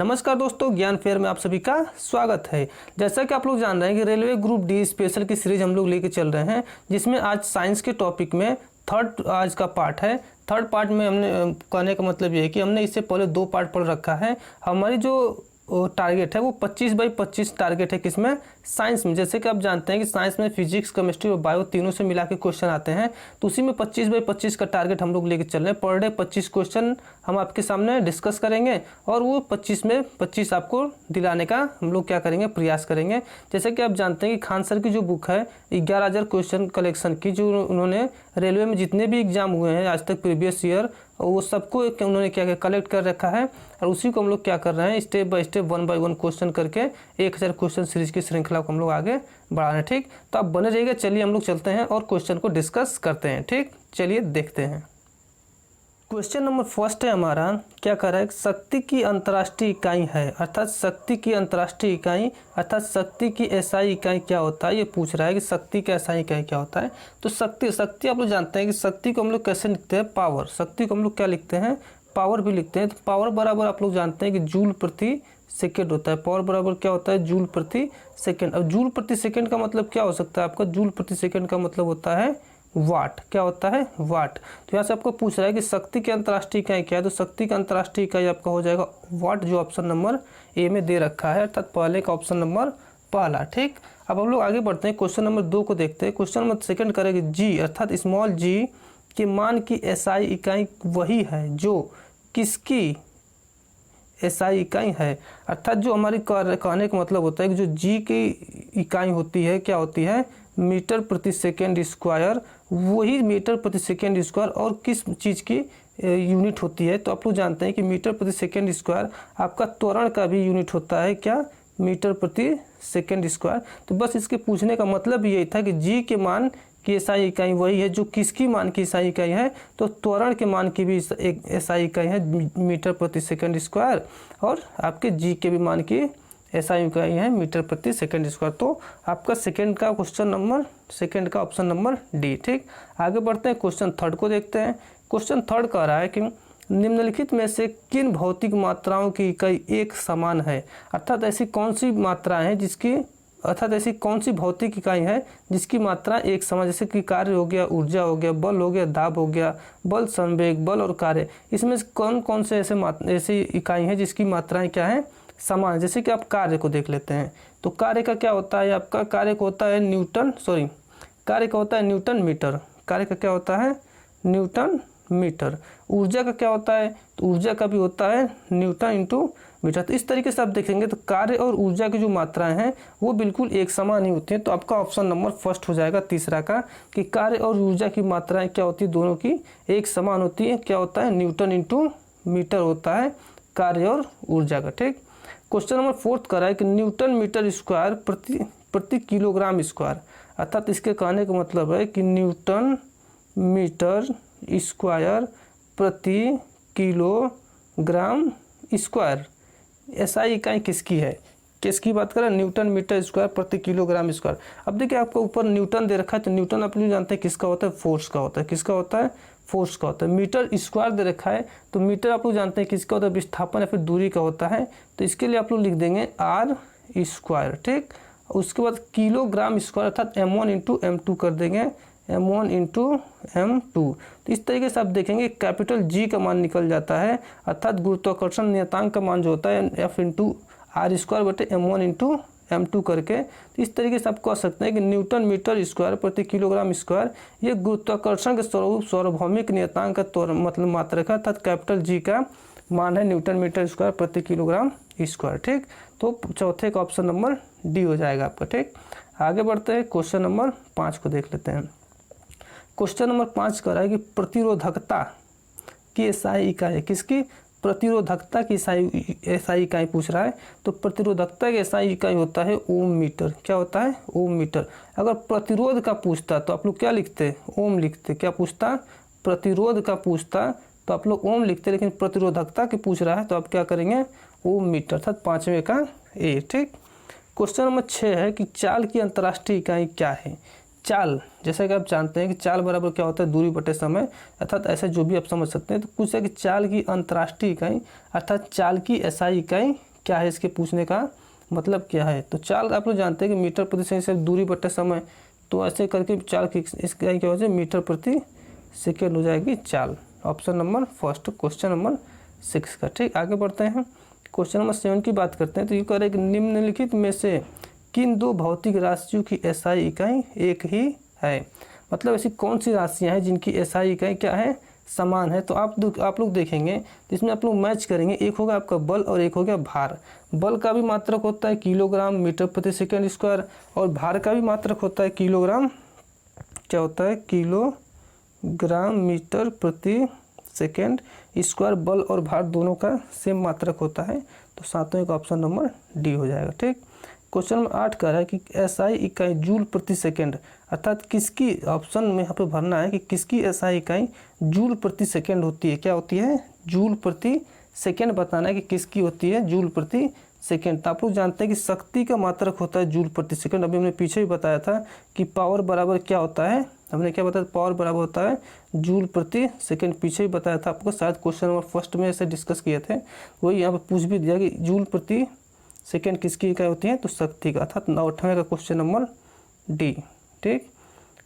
नमस्कार दोस्तों, ज्ञान फेयर में आप सभी का स्वागत है। जैसा कि आप लोग जान रहे हैं कि रेलवे ग्रुप डी स्पेशल की सीरीज हम लोग लेके चल रहे हैं, जिसमें आज साइंस के टॉपिक में थर्ड आज का पार्ट है। थर्ड पार्ट में हमने कहने का मतलब ये है कि हमने इससे पहले 2 पार्ट पढ़ रखा है। हमारी जो टारगेट है वो 25/25 टारगेट है किसमें, साइंस में। जैसे कि आप जानते हैं कि साइंस में फिजिक्स, केमिस्ट्री और बायो तीनों से मिला के क्वेश्चन आते हैं, तो उसी में 25/25 का टारगेट हम लोग लेके चल रहे हैं। पर डे 25 क्वेश्चन हम आपके सामने डिस्कस करेंगे और वो 25 में 25 आपको दिलाने का हम लोग क्या करेंगे, प्रयास करेंगे। जैसे कि आप जानते हैं कि खान सर की जो बुक है 11,000 क्वेश्चन कलेक्शन की, जो उन्होंने रेलवे में जितने भी एग्जाम हुए हैं आज तक प्रीवियस ईयर, वो सबको उन्होंने क्या कलेक्ट कर रखा है और उसी को हम लोग क्या कर रहे हैं, step by step 1 by 1 question करके 1000 क्वेश्चन सीरीज की श्रृंखला को हम लोग आगे बढ़ा रहे हैं। ठीक, तो आप बने रहिएगा। चलिए हम लोग चलते हैं और क्वेश्चन को डिस्कस करते हैं। ठीक, चलिए देखते हैं। क्वेश्चन नंबर फर्स्ट है हमारा, क्या कर रहा है, शक्ति की अंतर्राष्ट्रीय इकाई है, अर्थात शक्ति की अंतर्राष्ट्रीय इकाई अर्थात शक्ति की एसआई इकाई क्या होता है, ये पूछ रहा है कि शक्ति का एसआई इकाई क्या होता है। तो शक्ति आप लोग जानते हैं कि शक्ति को हम लोग कैसे लिखते हैं, पावर। शक्ति को हम लोग क्या लिखते हैं, पावर भी लिखते हैं। तो पावर बराबर आप लोग जानते हैं कि जूल प्रति सेकेंड होता है। पावर बराबर क्या होता है, जूल प्रति सेकेंड। अब जूल प्रति सेकेंड का मतलब क्या हो सकता है आपका, जूल प्रति सेकेंड का मतलब होता है वाट। क्या होता है, वाट। तो यहाँ से आपको पूछ रहा है कि शक्ति की अंतर्राष्ट्रीय इकाई क्या है, तो शक्ति का अंतर्राष्ट्रीय इकाई आपका हो जाएगा वाट, जो ऑप्शन नंबर ए में दे रखा है, अर्थात पहले का ऑप्शन नंबर पहला। ठीक, अब हम लोग आगे बढ़ते हैं, क्वेश्चन नंबर 2 को देखते हैं। क्वेश्चन नंबर सेकंड करेंगे, जी अर्थात स्मॉल जी के मान की एसआई इकाई वही है जो किसकी एसआई इकाई है। अर्थात जो हमारी कहने का मतलब होता है कि जो जी की इकाई होती है क्या होती है, मीटर प्रति सेकेंड स्क्वायर, वही मीटर प्रति सेकेंड स्क्वायर और किस चीज़ की यूनिट होती है। तो आप लोग जानते हैं कि मीटर प्रति सेकेंड स्क्वायर आपका त्वरण का भी यूनिट होता है, क्या, मीटर प्रति सेकेंड स्क्वायर। तो बस इसके पूछने का मतलब यही था कि जी के मान की एसआई इकाई वही है जो किसकी मान की एसआई इकाई है, तो त्वरण के मान की भी एक एसआई इकाई है मीटर प्रति सेकेंड स्क्वायर, और आपके जी के भी मान की एसआई इकाई है मीटर प्रति सेकेंड स्क्वायर। तो आपका सेकेंड का ऑप्शन नंबर डी। ठीक, आगे बढ़ते हैं, क्वेश्चन थर्ड को देखते हैं। क्वेश्चन थर्ड कह रहा है कि निम्नलिखित में से किन भौतिक मात्राओं की इकाई एक समान है, अर्थात ऐसी कौन सी भौतिक इकाई है जिसकी मात्रा एक समान, जैसे कि कार्य हो गया, ऊर्जा हो गया, बल हो गया, दाब हो गया, बल, संवेग, बल और कार्य। इसमें कौन कौन से ऐसी इकाई हैं जिसकी मात्राएं क्या है, समान। जैसे कि आप कार्य को देख लेते हैं, तो कार्य का क्या होता है, आपका कार्य का होता है न्यूटन मीटर। कार्य का क्या होता है, न्यूटन मीटर। ऊर्जा का क्या होता है, तो ऊर्जा का भी होता है न्यूटन इंटू मीटर। तो इस तरीके से आप देखेंगे तो कार्य और ऊर्जा की जो मात्राएं हैं वो बिल्कुल एक समान ही होती हैं। तो आपका ऑप्शन नंबर फर्स्ट हो जाएगा तीसरा का, कि कार्य और ऊर्जा की मात्राएं क्या होती है, दोनों की एक समान होती है। क्या होता है, न्यूटन इंटू मीटर होता है कार्य और ऊर्जा का। ठीक, क्वेश्चन नंबर फोर्थ कर रहा है कि न्यूटन मीटर स्क्वायर प्रति किलोग्राम स्क्वायर, अर्थात इसके कहने का मतलब है कि न्यूटन मीटर स्क्वायर प्रति किलोग्राम स्क्वायर एसआई इकाई किसकी है, किसकी बात करें, न्यूटन मीटर स्क्वायर प्रति किलोग्राम स्क्वायर। अब देखिए आपको ऊपर न्यूटन दे रखा है, तो न्यूटन आप लोग जानते हैं किसका होता है, फोर्स का होता है। किसका होता है, फोर्स का होता है। मीटर स्क्वायर दे रखा है, तो मीटर आप लोग जानते हैं किसका होता है, विस्थापन या फिर दूरी का होता है। तो इसके लिए आप लोग लिख देंगे आर स्क्वायर। ठीक, उसके बाद किलोग्राम स्क्वायर अर्थात m1 इंटू m2 कर देंगे, m1 इंटू m2। तो इस तरीके से आप देखेंगे कैपिटल G का मान निकल जाता है, अर्थात गुरुत्वाकर्षण नियतांक का मान जो होता है F इंटू आर स्क्वायर बटे m1 इंटू m2 करके। तो इस तरीके से आप कह सकते हैं कि न्यूटन मीटर स्क्वायर प्रति किलोग्राम स्क्वायर ये गुरुत्वाकर्षण के स्वरूप सार्वभौमिक नियतांक का मतलब मात्रक है, अर्थात कैपिटल G का मान है न्यूटन मीटर स्क्वायर प्रति किलोग्राम स्क्वायर। ठीक, तो चौथे का ऑप्शन नंबर डी हो जाएगा आपका। ठीक, आगे बढ़ते हैं, क्वेश्चन नंबर 5 को देख लेते हैं। क्वेश्चन नंबर 5 कह रहा है कि प्रतिरोधकता की एसआई इकाई है, किसकी, प्रतिरोधकता की एसआई इकाई पूछ रहा है। तो प्रतिरोधकता की एसआई इकाई होता है ओम मीटर। क्या होता है, ओम मीटर। अगर प्रतिरोध का पूछता तो आप लोग क्या लिखते, ओम लिखते। क्या पूछता, प्रतिरोध का पूछता तो आप लोग ओम लिखते, लेकिन प्रतिरोधकता की पूछ रहा है तो आप क्या करेंगे, ओम मीटर, अर्थात 5वें का ए। ठीक, क्वेश्चन नंबर 6 है कि चाल की अंतर्राष्ट्रीय इकाई क्या है। चाल, जैसा कि आप जानते हैं कि चाल बराबर क्या होता है, दूरी बटे समय, अर्थात ऐसे जो भी आप समझ सकते हैं। तो पूछा कि चाल की अंतर्राष्ट्रीय इकाई अर्थात चाल की एसआई इकाई क्या है, इसके पूछने का मतलब क्या है। तो चाल आप लोग जानते हैं कि मीटर प्रति सेकंड से दूरी बटे समय, तो ऐसे करके चाल की इसका क्या हो जाए, मीटर प्रति सेकेंड हो जाएगी चाल। Option number first question number 6 का। ठीक, आगे बढ़ते हैं। क्वेश्चन नंबर 7 की बात करते हैं। तो ये कह रहे हैं कि निम्नलिखित में से किन दो भौतिक राशियों की एसआई इकाई एक ही है। मतलब ऐसी कौन सी राशियां हैं जिनकी एसआई इकाई क्या है, समान है। तो आप लोग देखेंगे तो इसमें आप लोग मैच करेंगे। एक होगा आपका बल और एक हो गया भार। बल का भी मात्रक होता है किलोग्राम मीटर प्रति सेकेंड स्क्वायर, और भार का भी मात्रक होता है किलोग्राम, क्या होता है, किलोग्राम मीटर प्रति सेकेंड स्क्वायर। बल और भार दोनों का सेम मात्रक होता है। तो सातों का ऑप्शन नंबर डी हो जाएगा। ठीक, क्वेश्चन नंबर 8 कह रहा है कि एसआई इकाई जूल प्रति सेकेंड, अर्थात किसकी, ऑप्शन में यहाँ पे भरना है कि किसकी एसआई इकाई जूल प्रति सेकेंड होती है। क्या होती है, जूल प्रति सेकेंड बताना है कि किसकी होती है, जूल प्रति सेकेंड। तो आप लोग जानते हैं कि शक्ति का मात्रक होता है जूल प्रति सेकेंड। अभी हमने पीछे भी बताया था कि पावर बराबर क्या होता है, हमने क्या बताया, पावर बराबर होता है जूल प्रति सेकेंड। पीछे भी बताया था आपको, शायद क्वेश्चन नंबर फर्स्ट में ऐसे डिस्कस किए थे। वही यहाँ पर पूछ भी दिया कि जूल प्रति सेकेंड किसकी इकाई होती है, तो शक्ति का, अर्थात 8वें का क्वेश्चन नंबर डी। ठीक,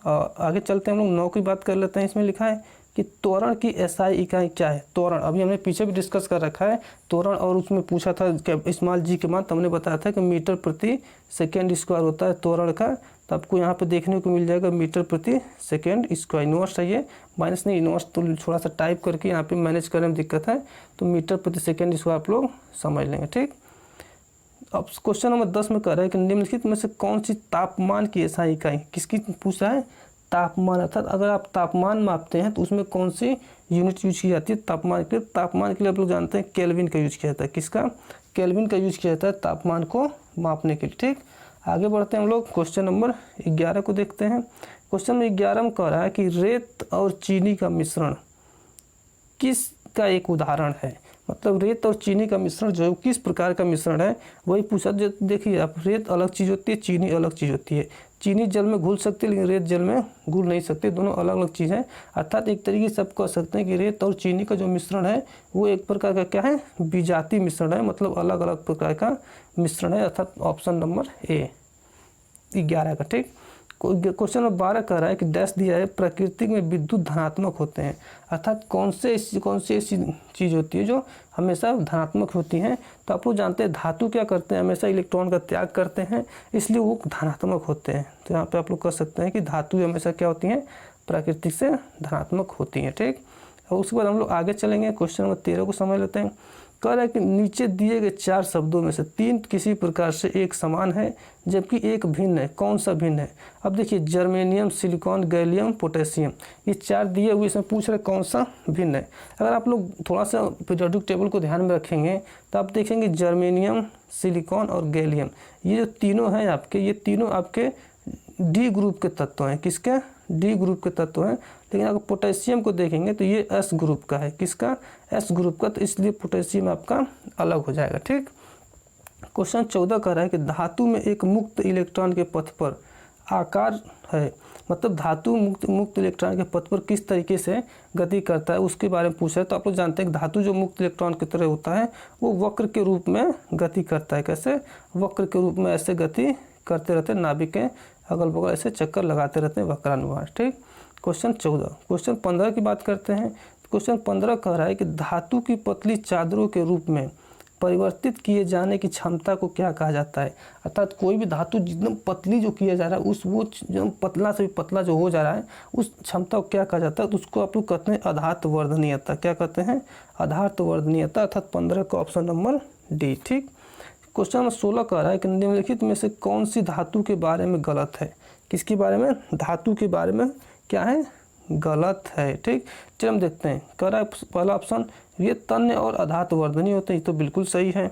आगे चलते हैं हम लोग 9 की बात कर लेते हैं। इसमें लिखा है कि त्वरण की एसआई इकाई क्या है। त्वरण अभी हमने पीछे भी डिस्कस कर रखा है त्वरण, और उसमें पूछा था स्मॉल जी के बाद, तो हमने बताया था कि मीटर प्रति सेकेंड स्क्वायर होता है त्वरण का। तो आपको यहाँ पे देखने को मिल जाएगा मीटर प्रति सेकेंड स्क्वायर। इनवर्स है ये, माइनस नहीं, इनवर्स तो थोड़ा सा टाइप करके यहाँ पे मैनेज करने में दिक्कत है। तो मीटर प्रति सेकेंड स्क्वायर आप लोग समझ लेंगे। ठीक, अब क्वेश्चन नंबर 10 में कह रहा है कि निम्नलिखित में से कौन सी तापमान की एसआई इकाई, किसकी पूछा है, तापमान। अर्थात अगर आप तापमान मापते हैं तो उसमें कौन सी यूनिट यूज की जाती है तापमान के लिए। तापमान के लिए आप लोग जानते हैं केल्विन का यूज किया जाता है। किसका, केल्विन का यूज किया जाता है तापमान को मापने के लिए। ठीक, आगे बढ़ते हैं हम लोग क्वेश्चन नंबर 11 को देखते हैं। क्वेश्चन नंबर 11 में कह रहा है कि रेत और चीनी का मिश्रण किसका एक उदाहरण है। मतलब रेत और चीनी का मिश्रण जो है किस प्रकार का मिश्रण है, वही पूछा। देखिए आप, रेत अलग चीज़ होती है, चीनी अलग चीज़ होती है। चीनी जल में घुल सकती है लेकिन रेत जल में घुल नहीं सकती, दोनों अलग अलग चीज़ हैं। अर्थात एक तरीके से आप कह सकते हैं कि रेत और चीनी का जो मिश्रण है वो एक प्रकार का क्या है, विजातीय मिश्रण है, मतलब अलग अलग प्रकार का मिश्रण है। अर्थात ऑप्शन नंबर ए 11 का। ठीक, क्वेश्चन नंबर 12 कह रहा है कि डैश दिया है प्रकृति में विद्युत धनात्मक होते हैं। अर्थात कौन से ऐसी चीज़ होती है जो हमेशा धनात्मक होती हैं। तो आप लोग जानते हैं धातु क्या करते हैं, हमेशा इलेक्ट्रॉन का त्याग करते हैं, इसलिए वो धनात्मक होते हैं। तो यहाँ पे आप लोग कह सकते हैं कि धातु हमेशा क्या होती हैं, प्रकृति से धनात्मक होती हैं। ठीक, और उसके बाद हम लोग आगे चलेंगे। क्वेश्चन नंबर 13 को समझ लेते हैं। कह रहा है कि नीचे दिए गए 4 शब्दों में से 3 किसी प्रकार से एक समान है जबकि एक भिन्न है। कौन सा भिन्न है। अब देखिए जर्मेनियम, सिलिकॉन, गैलियम, पोटेशियम, ये 4 दिए हुए, इसमें पूछ रहे कौन सा भिन्न है। अगर आप लोग थोड़ा सा पीरियोडिक टेबल को ध्यान में रखेंगे तो आप देखेंगे जर्मेनियम, सिलिकॉन और गैलियम, ये जो तीनों हैं आपके, ये तीनों आपके डी ग्रुप के तत्व हैं। किसके, डी ग्रुप के तत्व हैं। लेकिन अगर पोटेशियम को देखेंगे तो ये एस ग्रुप का है। किसका, एस ग्रुप का, तो इसलिए पोटेशियम आपका अलग हो जाएगा। ठीक, क्वेश्चन 14 कह रहा है कि धातु में एक मुक्त इलेक्ट्रॉन के पथ पर आकार है। मतलब धातु मुक्त इलेक्ट्रॉन के पथ पर किस तरीके से गति करता है उसके बारे में पूछा है। तो आप लोग जानते हैं कि धातु जो मुक्त इलेक्ट्रॉन की तरह होता है वो वक्र के रूप में गति करता है। कैसे, वक्र के रूप में ऐसे गति करते रहते हैं, नाभिक के अगल बगल ऐसे चक्कर लगाते रहते हैं, वक्रानुसार। ठीक, क्वेश्चन 14। क्वेश्चन 15 की बात करते हैं। क्वेश्चन 15 कह रहा है कि धातु की पतली चादरों के रूप में परिवर्तित किए जाने की क्षमता को क्या कहा जाता है। अर्थात कोई भी धातु जितना पतली जो किया जा रहा है वो जो पतला से भी पतला जो हो जा रहा है उस क्षमता को क्या कहा जाता है, तो उसको आप लोग कहते हैं आधार्त वर्धनीयता। क्या कहते हैं, आधार्त वर्धनीयता। अर्थात 15 का ऑप्शन नंबर डी। ठीक, क्वेश्चन नंबर 16 कह रहा है कि निम्नलिखित में से कौन सी धातु के बारे में गलत है। किसके बारे में, धातु के बारे में क्या है, गलत है। ठीक, चलिए हम देखते हैं। कह रहा है पहला ऑप्शन, ये तन्य और आधात वर्धनीय होते हैं, ये तो बिल्कुल सही है।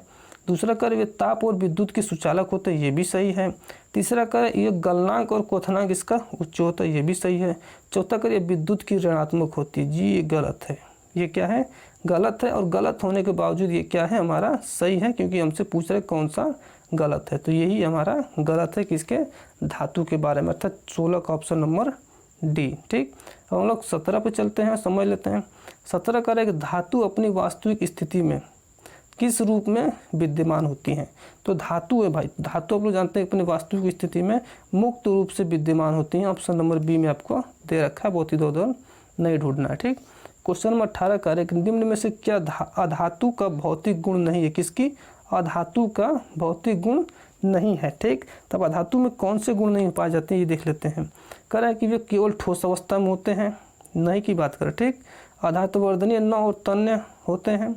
दूसरा कह रहा है ये ताप और विद्युत के सुचालक होते हैं, ये भी सही है। तीसरा कह रहा है ये गलनांक और क्वथनांक इसका उच्च होता है, ये भी सही है। चौथा कह रहा है विद्युत की ऋणात्मक होती है, जी ये गलत है। ये क्या है, गलत है। और गलत होने के बावजूद ये क्या है, हमारा सही है, क्योंकि हमसे पूछ रहे कौन सा गलत है। तो यही हमारा गलत है किसके, धातु के बारे में। अर्थात 16 का ऑप्शन नंबर डी। ठीक, अब हम लोग 17 पे चलते हैं, समझ लेते हैं। 17 कह रहा है कि धातु अपनी वास्तविक स्थिति में किस रूप में विद्यमान होती हैं? तो धातु है भाई, धातु आप लोग जानते हैं अपने वास्तविक स्थिति में मुक्त रूप से विद्यमान होती हैं। ऑप्शन नंबर बी में आपको दे रखा है, बहुत ही दो नहीं ढूंढना है। ठीक, क्वेश्चन नंबर 18 कह रहे हैं निम्न में से क्या अधातु का भौतिक गुण नहीं है? किसकी? अधातु का भौतिक गुण नहीं है। ठीक, तब अधातु में कौन से गुण नहीं पाए जाते हैं ये देख लेते हैं। कह रहा है कि वे केवल ठोस अवस्था में होते हैं, नहीं की बात करें। ठीक, अधातुवर्धनीय नौ और तन्य होते हैं,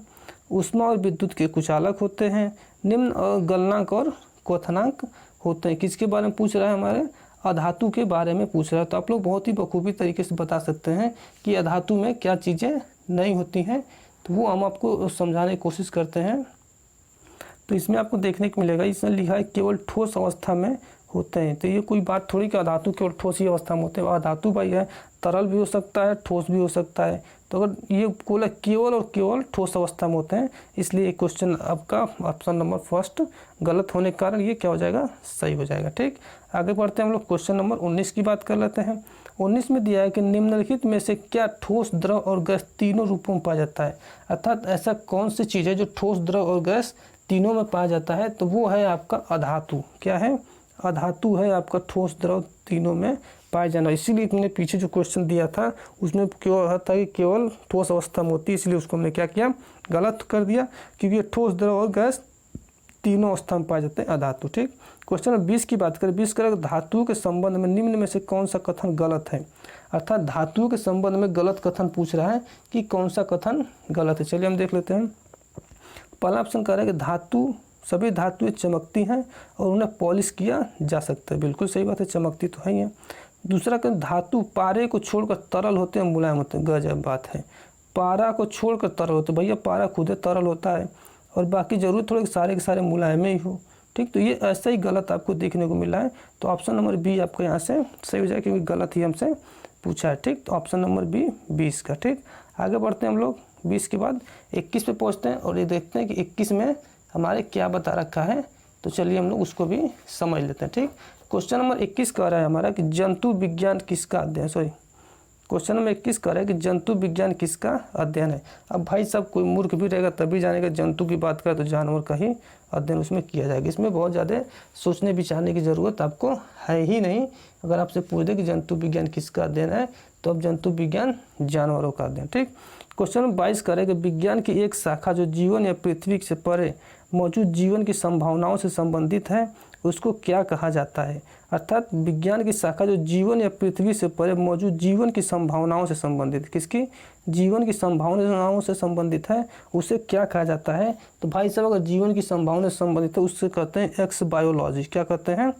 ऊष्मा और विद्युत के कुचालक होते हैं, निम्न और गलनांक और क्वथनांक होते हैं। किसके बारे में पूछ रहा है? हमारे अधातु के बारे में पूछ रहा है। तो आप लोग बहुत ही बखूबी तरीके से बता सकते हैं कि अधातु में क्या चीज़ें नहीं होती हैं, तो वो हम आपको समझाने की कोशिश करते हैं। तो इसमें आपको देखने को मिलेगा, इसमें लिखा है केवल ठोस अवस्था में होते हैं। तो ये कोई बात थोड़ी कि अधातु केवल ठोस ही अवस्था में होते हैं। अधातु भाई है, तरल भी हो सकता है, ठोस भी हो सकता है। तो अगर ये केवल और केवल ठोस अवस्था में होते हैं, इसलिए क्वेश्चन आपका ऑप्शन नंबर फर्स्ट गलत होने के कारण ये क्या हो जाएगा? सही हो जाएगा। ठीक, आगे बढ़ते हैं हम लोग क्वेश्चन नंबर 19 की बात कर लेते हैं। 19 में दिया है कि निम्नलिखित में से क्या ठोस, द्रव और गैस तीनों रूपों में पाया जाता है? अर्थात ऐसा कौन सी चीज़ है जो ठोस, द्रव और गैस तीनों में पाया जाता है? तो वो है आपका अधातु। क्या है? अधातु है आपका ठोस, द्रव तीनों में पाया जाना। इसीलिए हमने पीछे जो क्वेश्चन दिया था उसमें केवल था कि केवल ठोस अवस्था में होती है, इसलिए उसको हमने क्या किया? गलत कर दिया, क्योंकि ठोस, द्रव और गैस तीनों अवस्था में पाए जाते हैं अधातु। ठीक, क्वेश्चन नंबर 20 की बात करें। 20 करें धातुओं के संबंध में निम्न में से कौन सा कथन गलत है? अर्थात धातुओं के संबंध में गलत कथन पूछ रहा है कि कौन सा कथन गलत है। चलिए हम देख लेते हैं। पहला ऑप्शन कह रहा है कि धातु, सभी धातुएं चमकती हैं और उन्हें पॉलिश किया जा सकता है। बिल्कुल सही बात है, चमकती तो है ही है। दूसरा कि धातु पारे को छोड़कर तरल होते हैं, मुलायम होते हैं। गजब बात है, पारा को छोड़कर तरल होते हैं। भैया पारा खुद तरल होता है और बाकी जरूर थोड़े सारे के सारे मुलायम ही हो। ठीक, तो ये ऐसा ही गलत आपको देखने को मिला है। तो ऑप्शन नंबर बी आपको यहाँ से सही हो जाएगा, क्योंकि गलत ही हमसे पूछा है। ठीक, तो ऑप्शन नंबर बी 20 का। ठीक, आगे बढ़ते हैं हम लोग 20 के बाद 21 पे पहुँचते हैं और ये देखते हैं कि 21 में हमारे क्या बता रखा है। तो चलिए हम लोग उसको भी समझ लेते हैं। ठीक, क्वेश्चन नंबर 21 कह रहा है हमारा कि जंतु विज्ञान किसका अध्ययन, क्वेश्चन नंबर 21 कह रहा है कि जंतु विज्ञान किसका अध्ययन है? अब भाई साहब कोई मूर्ख भी रहेगा तभी जानेगा, जंतु की बात करें तो जानवर का ही अध्ययन उसमें किया जाएगा। इसमें बहुत ज़्यादा सोचने विचारने की ज़रूरत आपको है ही नहीं। अगर आपसे पूछ दे कि जंतु विज्ञान किसका अध्ययन है, तो अब जंतु विज्ञान जानवरों का अध्ययन। ठीक, क्वेश्चन नंबर 22 कह रहा है कि विज्ञान की एक शाखा जो जीवन या पृथ्वी से परे मौजूद जीवन की संभावनाओं से संबंधित है, उसको क्या कहा जाता है? अर्थात विज्ञान की शाखा जो जीवन या पृथ्वी से परे मौजूद जीवन की संभावनाओं से संबंधित, किसकी? जीवन की संभावनाओं से संबंधित है, उसे क्या कहा जाता है? तो भाई साहब अगर जीवन की संभावना से संबंधित है उससे कहते हैं एक्सबायोलॉजी। क्या कहते हैं?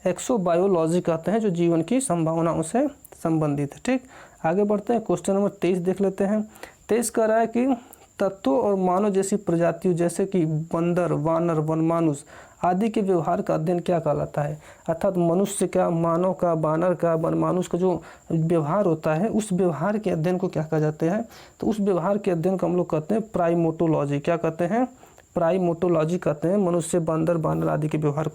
एक्सोबायोलॉजी कहते हैं, जो जीवन की संभावनाओं से संबंधित है। ठीक, आगे बढ़ते हैं। क्वेश्चन नंबर 23 देख लेते हैं। 23 कह रहा है कि तत्वों और मानव जैसी प्रजातियों जैसे कि बंदर, वानर, वनमानुष आदि के व्यवहार का अध्ययन क्या कहलाता है? अर्थात मनुष्य का, मानव का, वानर का, वनमानुष का जो व्यवहार होता है, उस व्यवहार के अध्ययन को क्या कहा जाते हैं? तो उस व्यवहार के अध्ययन को हम लोग कहते हैं प्राइमोटोलॉजी। क्या कहते हैं? प्राइमोटोलॉजी कहते हैं। मनुष्य, बंदर, वानर आदि के व्यवहार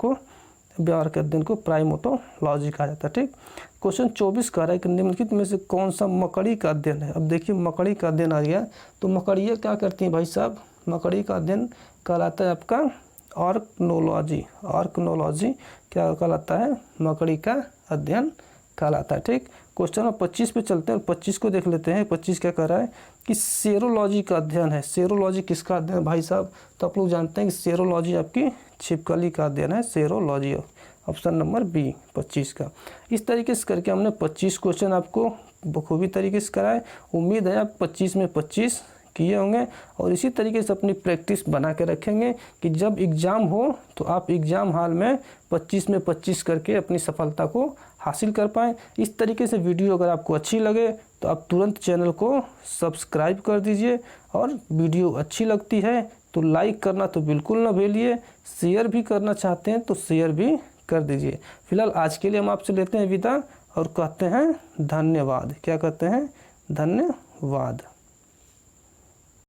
के अध्ययन को प्राइमोटोलॉजी कहा जाता है। ठीक, क्वेश्चन 24 कह रहा है कि निम्नलिखित में से कौन सा मकड़ी का अध्ययन है? अब देखिए मकड़ी का अध्ययन आ गया, तो मकड़ियाँ क्या करती हैं भाई साहब? मकड़ी का अध्ययन कहलाता है आपका ऑर्कनोलॉजी। ऑर्कनोलॉजी क्या कहलाता है? मकड़ी का अध्ययन कहलाता है। ठीक, क्वेश्चन नंबर 25 पे चलते हैं और 25 को देख लेते हैं। 25 क्या कह रहा है कि सेरोलॉजी का अध्ययन है। सेरोलॉजी किसका अध्ययन है भाई साहब? तो आप लोग जानते हैं कि सेरोलॉजी आपकी छिपकली का अध्ययन है, सेरोलॉजी। ऑप्शन नंबर बी 25 का। इस तरीके से करके हमने 25 क्वेश्चन आपको बखूबी तरीके से कराए। उम्मीद है आप 25 में 25 किए होंगे और इसी तरीके से अपनी प्रैक्टिस बना के रखेंगे कि जब एग्ज़ाम हो तो आप एग्ज़ाम हॉल में 25 में 25 करके अपनी सफलता को हासिल कर पाएँ। इस तरीके से वीडियो अगर आपको अच्छी लगे तो आप तुरंत चैनल को सब्सक्राइब कर दीजिए और वीडियो अच्छी लगती है तो लाइक करना तो बिल्कुल ना भूलिए। शेयर भी करना चाहते हैं तो शेयर भी कर दीजिए। फिलहाल आज के लिए हम आपसे लेते हैं विदा और कहते हैं धन्यवाद। क्या कहते हैं? धन्यवाद।